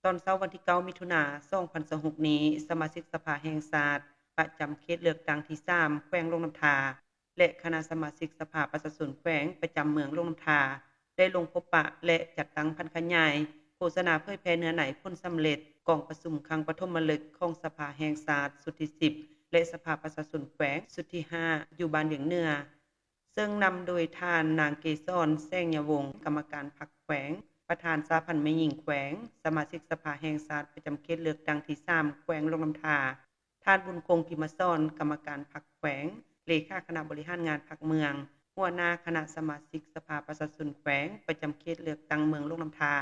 ตอนเช้าวันที่9มิถุนายน2026นี้สมาชิกสภาแห่งชาติประจำเขตเลือกตั้งที่3แขวงลงน้ำทาและคณะสมาชิกสภาประชาชนแขวงประจำเมืองลงน้ำทาได้ลงพบปะและจัดตั้งพันขยายโฆษณาเผยแพร่เนื้อไหนผลสำเร็จกองประชุมครั้งปฐมฤกษ์ของสภาแห่งชาติสุดที่10และสภาประชาชนแขวงสุดที่5อยู่บ้านเหลียงเหนือซึ่งนำโดยท่านนางเกษรแสงยวงศ์กรรมการพรรคแขวงประธานสาพันธ์แม่หญิงแขวงสมาชิกสภาแห่งชาติประจำเขตเลือกตั้งที่3แขวงลงน้ำทาท่านบุญคงพิมพ์ซ่อนกรรมการพรรคแขวงเลขาคณะบริหารงานพรรคเมืองหัวหน้าคณะสมาชิกสภาประชาชนแขวงประจำเขตเลือกตั้งเมืองลงน้ำทา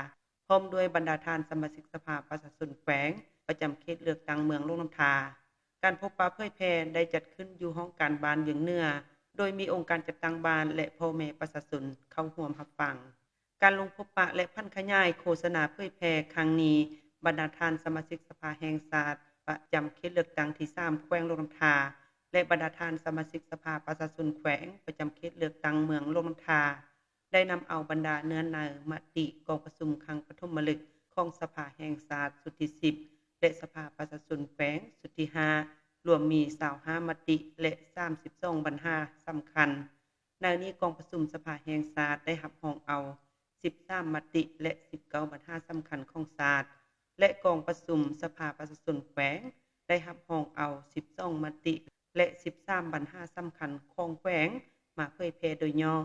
พร้อมด้วยบรรดาท่านสมาชิกสภาประชาชนแขวงประจำเขตเลือกตั้งเมืองลงน้ำทาการพบปะเผยแพร่ได้จัดขึ้นอยู่ห้องการบ้านเหยืองเหนือโดยมีองค์การจัดตั้งบ้านและพ่อแม่ประชาชนเข้าร่วมรับฟังการลงพบปะและพันขยายโฆษณาเผยแพร่ครั้งนี้บรรดาท่านสมาชิกสภาแห่งชาติประจำเขตเลือกตั้งที่3แขวงลงน้ำทาและบรรดาท่านสมาชิกสภาประชาชนแขวงประจำเขตเลือกตั้งเมืองลงน้ำทาได้นำเอาบรรดาเนื้อหามติกองประชุมครั้งปฐมฤกษ์ของสภาแห่งชาติสุดที่10และสภาประชาชนแขวงสุดที่5รวมมี25มติและ32บรรหาสำคัญในนี้กองประชุมสภาแห่งชาติได้รับรองเอา13มติและ19บรรหาสำคัญของชาติและกองประชุมสภาประชาชนแขวงได้รับรองเอา12มติและ13บรรหาสำคัญของแขวงมาเผยแพร่โดยย่อ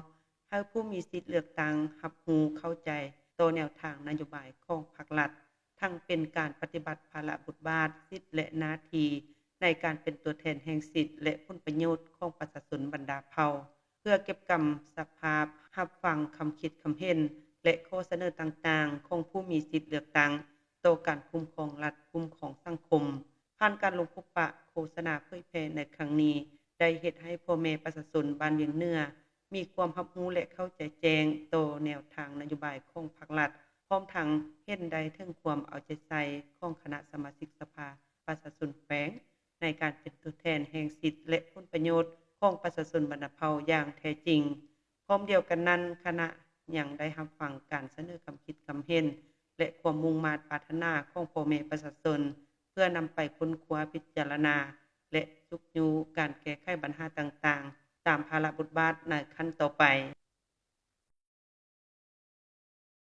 ให้ผู้มีสิทธิ์เลือกตั้งรับรู้เข้าใจต่อแนวทางนโยบายของภาครัฐทั้งเป็นการปฏิบัติภาระบทบาทสิทธิและหน้าที่ในการเป็นตัวแทนแห่งสิทธิและผลประโยชน์ของประชาชนบรรดาเผ่าเพื่อเก็บกำสภาพรับฟังคำคิดคำเห็นและข้อเสนอต่างๆของผู้มีสิทธิเลือกตั้งต่อการคุ้มครองรัฐคุ้มครองสังคมผ่านการลงพบปะโฆษณาเผยแพร่ในครั้งนี้ได้เฮ็ดให้พ่อแม่ประชาชนบ้านเวียงเหนือมีความรับรู้และเข้าใจแจ้งต่อแนวทางนโยบายของภาครัฐพร้อมทั้งเห็นได้ถึงความเอาใจใส่ของคณะสมาชิกสภาประชาชนแขวงในการเป็นตัวแทนแห่งสิทธิและผลประโยชน์ของประชาชนบรรดาเผ่าอย่างแท้จริงพร้อมเดียวกันนั้นคณะยังได้รับฟังการเสนอความคิดความเห็นและความมุ่งมา่ปรารถนาของพ่อแม่ประชาชนเพื่อนำไปค้นคว้าพิจารณาและยุกยูการแก้ไขปัญหาต่างๆตามภาระบทบาทในขั้นต่อไป